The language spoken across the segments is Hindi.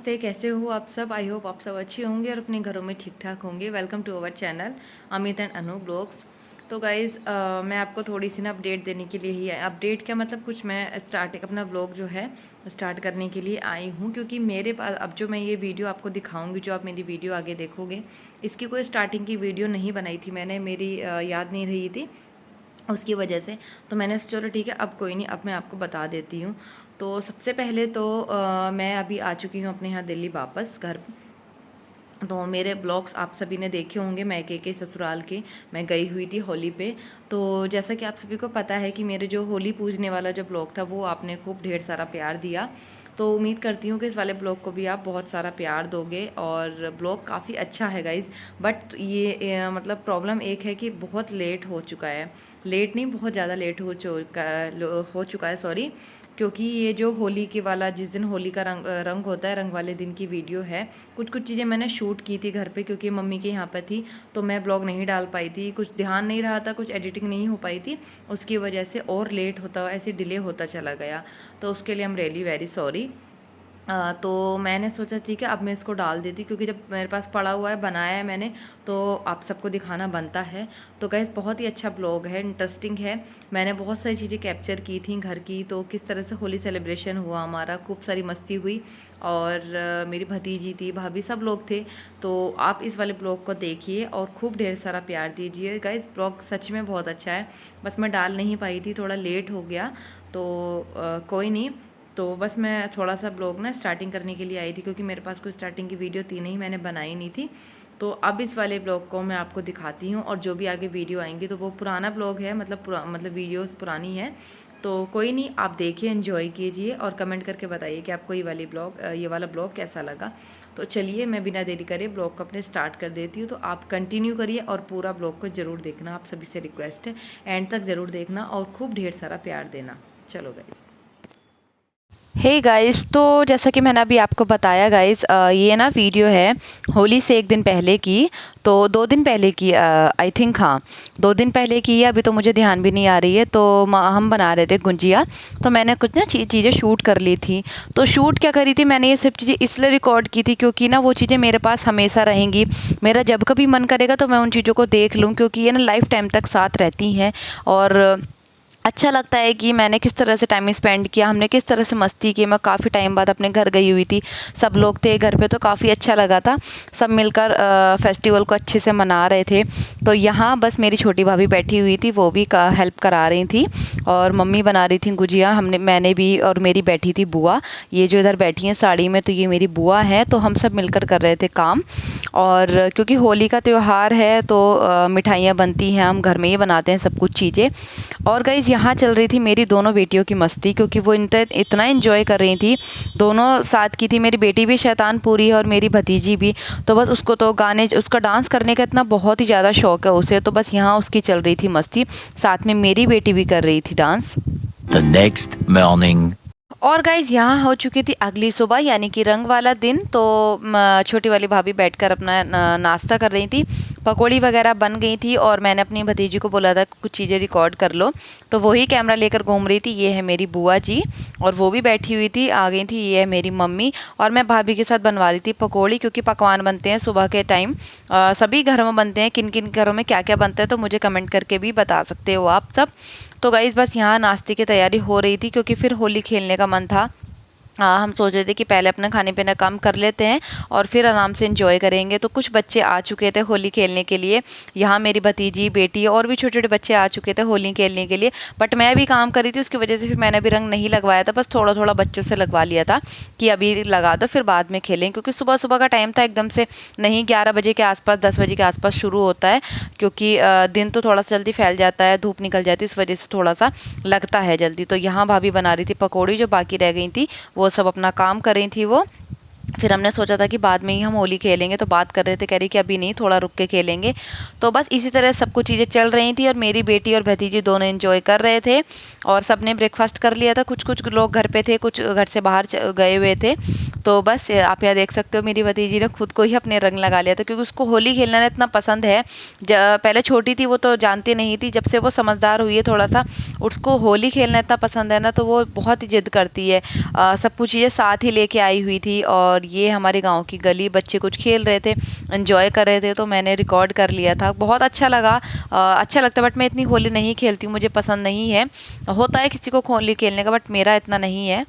नमस्ते, कैसे हो आप सब। आई होप आप सब अच्छे होंगे और अपने घरों में ठीक ठाक होंगे। Welcome to our channel Amit and Anu blogs. तो गाइज़ मैं आपको थोड़ी सी ना अपडेट देने के लिए ही अपडेट क्या मतलब कुछ मैं अपना ब्लॉग जो है स्टार्ट करने के लिए आई हूँ, क्योंकि मेरे पास अब जो मैं ये वीडियो आपको दिखाऊंगी, जो आप मेरी वीडियो आगे देखोगे, इसकी कोई स्टार्टिंग की वीडियो नहीं बनाई थी मैंने, मेरी याद नहीं रही थी उसकी वजह से। तो मैंने चलो ठीक है, अब कोई नहीं, अब मैं आपको बता देती हूँ। तो सबसे पहले तो मैं अभी आ चुकी हूँ अपने यहाँ दिल्ली वापस घर। तो मेरे ब्लॉग्स आप सभी ने देखे होंगे, मैके के ससुराल के। मैं गई हुई थी होली पे। तो जैसा कि आप सभी को पता है कि मेरे जो होली पूजने वाला जो ब्लॉग था वो आपने खूब ढेर सारा प्यार दिया। तो उम्मीद करती हूँ कि इस वाले ब्लॉग को भी आप बहुत सारा प्यार दोगे। और ब्लॉग काफ़ी अच्छा है गाइज़, बट ये मतलब प्रॉब्लम एक है कि बहुत लेट हो चुका है। लेट नहीं, बहुत ज़्यादा लेट हो चुका है, सॉरी। क्योंकि ये जो होली के वाला, जिस दिन होली का रंग होता है, रंग वाले दिन की वीडियो है। कुछ कुछ चीज़ें मैंने शूट की थी घर पे, क्योंकि मम्मी के यहाँ पे थी, तो मैं ब्लॉग नहीं डाल पाई थी, कुछ ध्यान नहीं रहा था, कुछ एडिटिंग नहीं हो पाई थी, उसकी वजह से और लेट होता, ऐसे डिले होता चला गया। तो उसके लिए I am really very sorry. तो मैंने सोचा ठीक है, अब मैं इसको डाल देती, क्योंकि जब मेरे पास पड़ा हुआ है, बनाया है मैंने, तो आप सबको दिखाना बनता है। तो गाइस बहुत ही अच्छा ब्लॉग है, इंटरेस्टिंग है। मैंने बहुत सारी चीज़ें कैप्चर की थी घर की, तो किस तरह से होली सेलिब्रेशन हुआ हमारा, खूब सारी मस्ती हुई। और मेरी भतीजी थी, भाभी, सब लोग थे। तो आप इस वाले ब्लॉग को देखिए और खूब ढेर सारा प्यार दीजिए गाइस। ब्लॉग सच में बहुत अच्छा है, बस मैं डाल नहीं पाई थी, थोड़ा लेट हो गया। तो कोई नहीं। तो बस मैं थोड़ा सा ब्लॉग ना स्टार्टिंग करने के लिए आई थी, क्योंकि मेरे पास कोई स्टार्टिंग की वीडियो थी नहीं, मैंने बनाई नहीं थी। तो अब इस वाले ब्लॉग को मैं आपको दिखाती हूँ, और जो भी आगे वीडियो आएंगी तो वो पुराना ब्लॉग है, मतलब वीडियोस पुरानी है। तो कोई नहीं, आप देखिए, एंजॉय कीजिए और कमेंट करके बताइए कि आपको ये वाला ब्लॉग कैसा लगा। तो चलिए, मैं बिना देरी करे ब्लॉग को अपने स्टार्ट कर देती हूँ। तो आप कंटिन्यू करिए और पूरा ब्लॉग को ज़रूर देखना, आप सभी से रिक्वेस्ट है, एंड तक ज़रूर देखना और खूब ढेर सारा प्यार देना। चलो गाइस। हे गाइस, तो जैसा कि मैंने अभी आपको बताया गाइस, ये ना वीडियो है होली से एक दिन पहले की। तो 2 दिन पहले की, आई थिंक, हाँ 2 दिन पहले की है, अभी तो मुझे ध्यान भी नहीं आ रही है। तो हम बना रहे थे गुंजिया, तो मैंने कुछ ना चीज़ें शूट कर ली थी। तो शूट क्या करी थी मैंने, ये सब चीज़ें इसलिए रिकॉर्ड की थी क्योंकि ना वो चीज़ें मेरे पास हमेशा रहेंगी। मेरा जब कभी मन करेगा तो मैं उन चीज़ों को देख लूँ, क्योंकि ये ना लाइफ टाइम तक साथ रहती हैं। और अच्छा लगता है कि मैंने किस तरह से टाइम स्पेंड किया, हमने किस तरह से मस्ती की। मैं काफ़ी टाइम बाद अपने घर गई हुई थी, सब लोग थे घर पे, तो काफ़ी अच्छा लगा था। सब मिलकर फेस्टिवल को अच्छे से मना रहे थे। तो यहाँ बस मेरी छोटी भाभी बैठी हुई थी, वो भी हेल्प करा रही थी। और मम्मी बना रही थी गुजिया, मैंने भी, और मेरी बैठी थी बुआ। ये जो इधर बैठी हैं साड़ी में, तो ये मेरी बुआ है। तो हम सब मिलकर कर रहे थे काम। और क्योंकि होली का त्यौहार है तो मिठाइयाँ बनती हैं, हम घर में ही बनाते हैं सब कुछ चीज़ें। और गाइज़ यहाँ चल रही थी मेरी दोनों बेटियों की मस्ती, क्योंकि वो इतना एंजॉय कर रही थी। दोनों साथ की थी, मेरी बेटी भी शैतान पूरी है और मेरी भतीजी भी। तो बस उसको तो उसका डांस करने का इतना बहुत ही ज़्यादा शौक है उसे, तो बस यहाँ उसकी चल रही थी मस्ती, साथ में मेरी बेटी भी कर रही थी डांस। The next morning. और गाइज़ यहाँ हो चुकी थी अगली सुबह, यानी कि रंग वाला दिन। तो छोटी वाली भाभी बैठकर अपना नाश्ता कर रही थी, पकौड़ी वगैरह बन गई थी। और मैंने अपनी भतीजी को बोला था कुछ चीज़ें रिकॉर्ड कर लो, तो वही कैमरा लेकर घूम रही थी। ये है मेरी बुआ जी, और वो भी बैठी हुई थी, आ गई थी। ये है मेरी मम्मी, और मैं भाभी के साथ बनवा रही थी पकौड़ी, क्योंकि पकवान बनते हैं सुबह के टाइम, सभी घरों में बनते हैं। किन किन घरों में क्या क्या बनता है तो मुझे कमेंट करके भी बता सकते हो आप सब। तो गाइज़ बस यहाँ नाश्ते की तैयारी हो रही थी, क्योंकि फिर होली खेलने का मन था। हम सोच रहे थे कि पहले अपना खाने पीना काम कर लेते हैं और फिर आराम से एंजॉय करेंगे। तो कुछ बच्चे आ चुके थे होली खेलने के लिए, यहाँ मेरी भतीजी, बेटी और भी छोटे छोटे बच्चे आ चुके थे होली खेलने के लिए। बट मैं भी काम कर रही थी, उसकी वजह से फिर मैंने भी रंग नहीं लगवाया था, बस थोड़ा थोड़ा बच्चों से लगवा लिया था कि अभी लगा दो फिर बाद में खेलें। क्योंकि सुबह सुबह का टाइम था, एकदम से नहीं, 11 बजे के आसपास, 10 बजे के आसपास शुरू होता है। क्योंकि दिन तो थोड़ा सा जल्दी फैल जाता है, धूप निकल जाती है, इस वजह से थोड़ा सा लगता है जल्दी। तो यहाँ भाभी बना रही थी पकौड़ी, जो बाकी रह गई थी वो सब अपना काम कर रही थी वो। फिर हमने सोचा था कि बाद में ही हम होली खेलेंगे, तो बात कर रहे थे, कह रही कि अभी नहीं, थोड़ा रुक के खेलेंगे। तो बस इसी तरह सब कुछ चीज़ें चल रही थी, और मेरी बेटी और भतीजी दोनों एंजॉय कर रहे थे। और सबने ब्रेकफास्ट कर लिया था, कुछ कुछ लोग घर पे थे, कुछ घर से बाहर गए हुए थे। तो बस आप यहाँ देख सकते हो मेरी भतीजी ने खुद को ही अपने रंग लगा लिया था, क्योंकि उसको होली खेलना ना इतना पसंद है। पहले छोटी थी वो तो जानती नहीं थी, जब से वो समझदार हुई है थोड़ा सा, उसको होली खेलना इतना पसंद है ना, तो वो बहुत ही जिद करती है। सब कुछ चीज़ें साथ ही लेके आई हुई थी। और ये हमारे गाँव की गली, बच्चे कुछ खेल रहे थे, एंजॉय कर रहे थे, तो मैंने रिकॉर्ड कर लिया था। बहुत अच्छा लगा, अच्छा लगता है, बट मैं इतनी होली नहीं खेलती हूँ, मुझे पसंद नहीं है। होता है किसी को होली खेलने का, बट मेरा इतना नहीं है।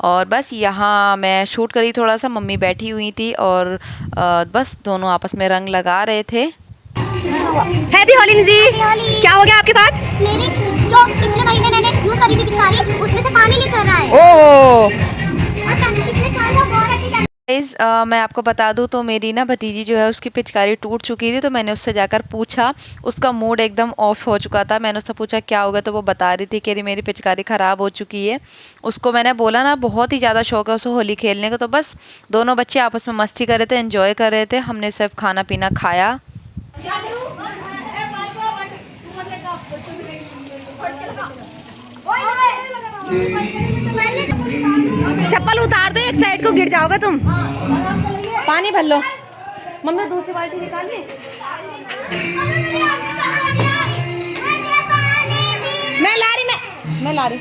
और बस यहाँ मैं शूट करी थोड़ा सा, मम्मी बैठी हुई थी और बस दोनों आपस में रंग लगा रहे थे। हैप्पी होली निधि। क्या हो गया आपके साथ? मेरी जो पिछले महीने मैंने यूज करी थी पिचकारी, उसमें से पानी लीक कर रहा है। ओह, पिछले साल वो बहुत अच्छी गाइस मैं आपको बता दूं तो मेरी ना भतीजी जो है उसकी पिचकारी टूट चुकी थी, तो मैंने उससे जाकर पूछा, उसका मूड एकदम ऑफ हो चुका था। मैंने उससे पूछा क्या हो गया, तो वो बता रही थी कि अरे मेरी पिचकारी ख़राब हो चुकी है। उसको मैंने बोला ना बहुत ही ज़्यादा शौक है उसे होली खेलने का, तो बस दोनों बच्चे आपस में मस्ती कर रहे थे, एंजॉय कर रहे थे। हमने सिर्फ खाना पीना खाया। चप्पल उतार दो, एक साइड को गिर जाओगे तुम। पानी भर लो। मम्मी दूसरी बाल्टी निकालिए। मैं ला रही।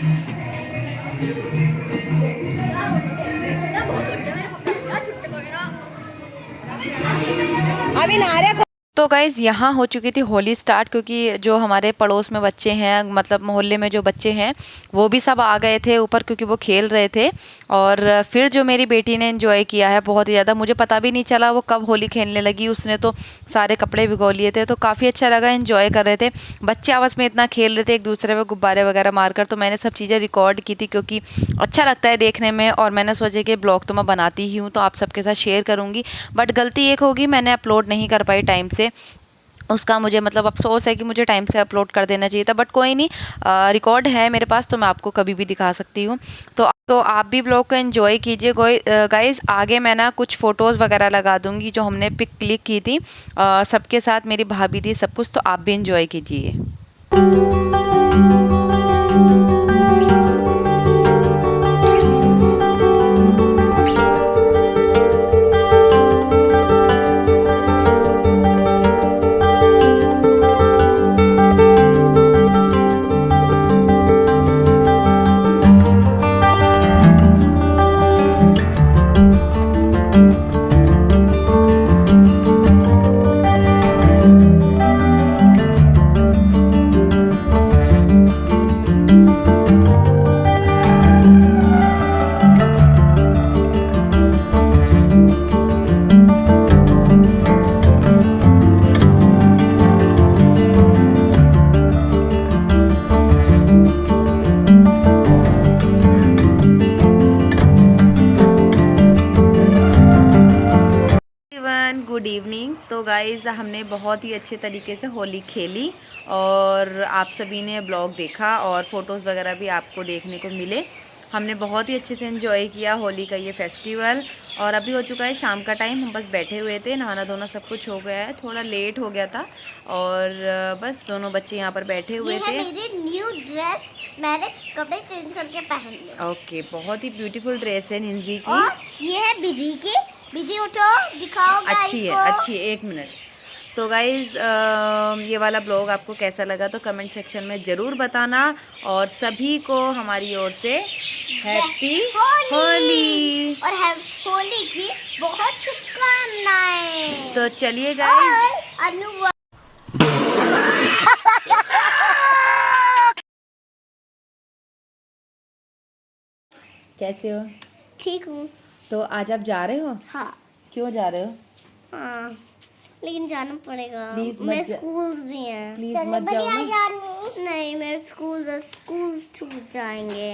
अभी नहा रहे। तो गाइज़ यहाँ हो चुकी थी होली स्टार्ट, क्योंकि जो हमारे पड़ोस में बच्चे हैं, मतलब मोहल्ले में जो बच्चे हैं, वो भी सब आ गए थे ऊपर, क्योंकि वो खेल रहे थे। और फिर जो मेरी बेटी ने एंजॉय किया है बहुत ही ज़्यादा, मुझे पता भी नहीं चला वो कब होली खेलने लगी। उसने तो सारे कपड़े भिगो लिए थे, तो काफ़ी अच्छा लगा, एंजॉय कर रहे थे बच्चे, आपस में इतना खेल रहे थे एक दूसरे पे गुब्बारे वगैरह मारकर। तो मैंने सब चीज़ें रिकॉर्ड की थी, क्योंकि अच्छा लगता है देखने में, और मैंने सोचा कि ब्लॉग तो मैं बनाती ही हूँ, तो आप सबके साथ शेयर करूँगी। बट गलती एक होगी, मैंने अपलोड नहीं कर पाई टाइम से, उसका मुझे मतलब अफसोस है कि मुझे टाइम से अपलोड कर देना चाहिए था। बट कोई नहीं, रिकॉर्ड है मेरे पास, तो मैं आपको कभी भी दिखा सकती हूँ। तो आप भी ब्लॉग को एंजॉय कीजिए गाइस। आगे मैं ना कुछ फ़ोटोज़ वगैरह लगा दूँगी जो हमने पिक क्लिक की थी सबके साथ, मेरी भाभी थी, सब कुछ, तो आप भी एंजॉय कीजिए। Good evening. तो गाइज़ हमने बहुत ही अच्छे तरीके से होली खेली, और आप सभी ने ब्लॉग देखा, और फ़ोटोज़ वगैरह भी आपको देखने को मिले। हमने बहुत ही अच्छे से एंजॉय किया होली का ये फेस्टिवल। और अभी हो चुका है शाम का टाइम, हम बस बैठे हुए थे, नहाना धोना सब कुछ हो गया है, थोड़ा लेट हो गया था, और बस दोनों बच्चे यहाँ पर बैठे हुए थे। मेरी न्यू ड्रेस, मैंने कपड़े चेंज करके पहन लिए। ओके, बहुत ही ब्यूटीफुल ड्रेस है निंजी की। और ये है विधि की। विधि उठो, दिखाओ गाइस अच्छी है, को। अच्छी है, एक मिनट। तो गाइज़ ये वाला ब्लॉग आपको कैसा लगा तो कमेंट सेक्शन में ज़रूर बताना, और सभी को हमारी ओर से हैप्पी होली और होली की बहुत शुभकामनाएं। तो चलिए गाइज़, कैसे हो? ठीक हूँ। तो आज आप जा रहे हो? हाँ। क्यों जा रहे हो? हाँ, लेकिन जाना पड़ेगा। प्लीज मेरे मत स्कूल्स भी हैं। प्लीज मत जाओ ना। नहीं, मेरे स्कूल छूट जाएंगे।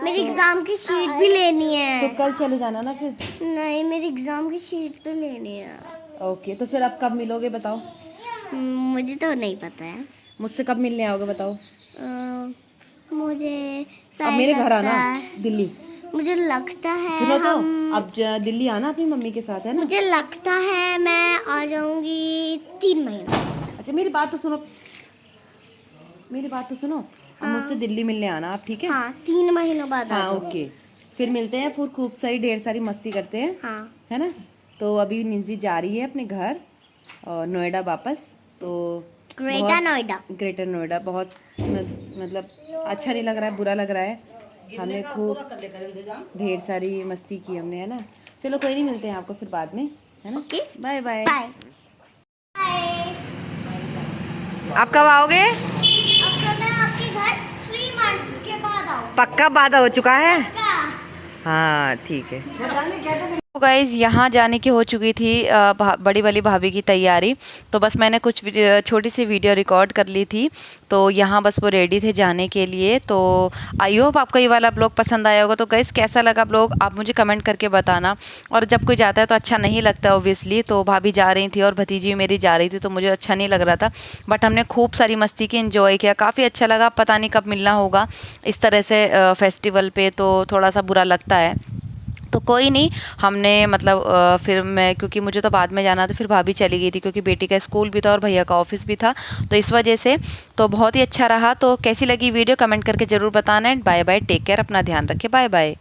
मेरी एग्जाम की शीट भी लेनी है। तो कल चले जाना ना फिर। नहीं, मेरी एग्जाम की शीट भी लेनी है। ओके, तो फिर आप कब मिलोगे बताओ? मुझे तो नहीं पता है। मुझसे कब मिलने आओगे बताओ? मुझे अब मेरे घर आना, दिल्ली। मुझे लगता है सुनो तो, अब दिल्ली आना अपनी मम्मी के साथ, है ना? मुझे लगता है मैं आ जाऊंगी 3 महीने। अच्छा मेरी बात तो सुनो, अब मुझसे दिल्ली मिलने आना आप, ठीक है? हाँ, 3 महीनों बाद आ हाँ जाऊंगी। ओके, फिर मिलते हैं, फिर खूब सारी ढेर सारी मस्ती करते हैं, हाँ। है ना। तो अभी निंजी जा रही है अपने घर और नोएडा वापस। तो ग्रेटर नोएडा बहुत मतलब अच्छा नहीं लग रहा है, बुरा लग रहा है। हमने खूब ढेर सारी मस्ती की हमने, है ना। चलो कोई नहीं, मिलते हैं आपको फिर बाद में, है ना। Okay, bye bye. बाय। आप कब आओगे? अब मैं आपके घर 3 मंथ्स के बाद आऊँ। पक्का वादा हो चुका है। हाँ ठीक है। तो गाइज़ यहाँ जाने की हो चुकी थी बड़ी वाली भाभी की तैयारी। तो बस मैंने कुछ छोटी सी वीडियो रिकॉर्ड कर ली थी। तो यहाँ बस वो रेडी थे जाने के लिए। तो आई होप आपको ये वाला ब्लॉग पसंद आया होगा। तो गाइज़ कैसा लगा ब्लॉग आप मुझे कमेंट करके बताना। और जब कोई जाता है तो अच्छा नहीं लगता ऑब्वियसली। तो भाभी जा रही थी और भतीजी मेरी जा रही थी, तो मुझे अच्छा नहीं लग रहा था। बट हमने खूब सारी मस्ती की, इन्जॉय किया, काफ़ी अच्छा लगा। पता नहीं कब मिलना होगा इस तरह से फेस्टिवल पे, तो थोड़ा सा बुरा लगता है। तो कोई नहीं, हमने मतलब फिर मैं, क्योंकि मुझे तो बाद में जाना था, फिर भाभी चली गई थी क्योंकि बेटी का स्कूल भी था और भैया का ऑफिस भी था, तो इस वजह से। तो बहुत ही अच्छा रहा। तो कैसी लगी वीडियो कमेंट करके ज़रूर बताना। And bye bye, take care, अपना ध्यान रखें, बाय बाय।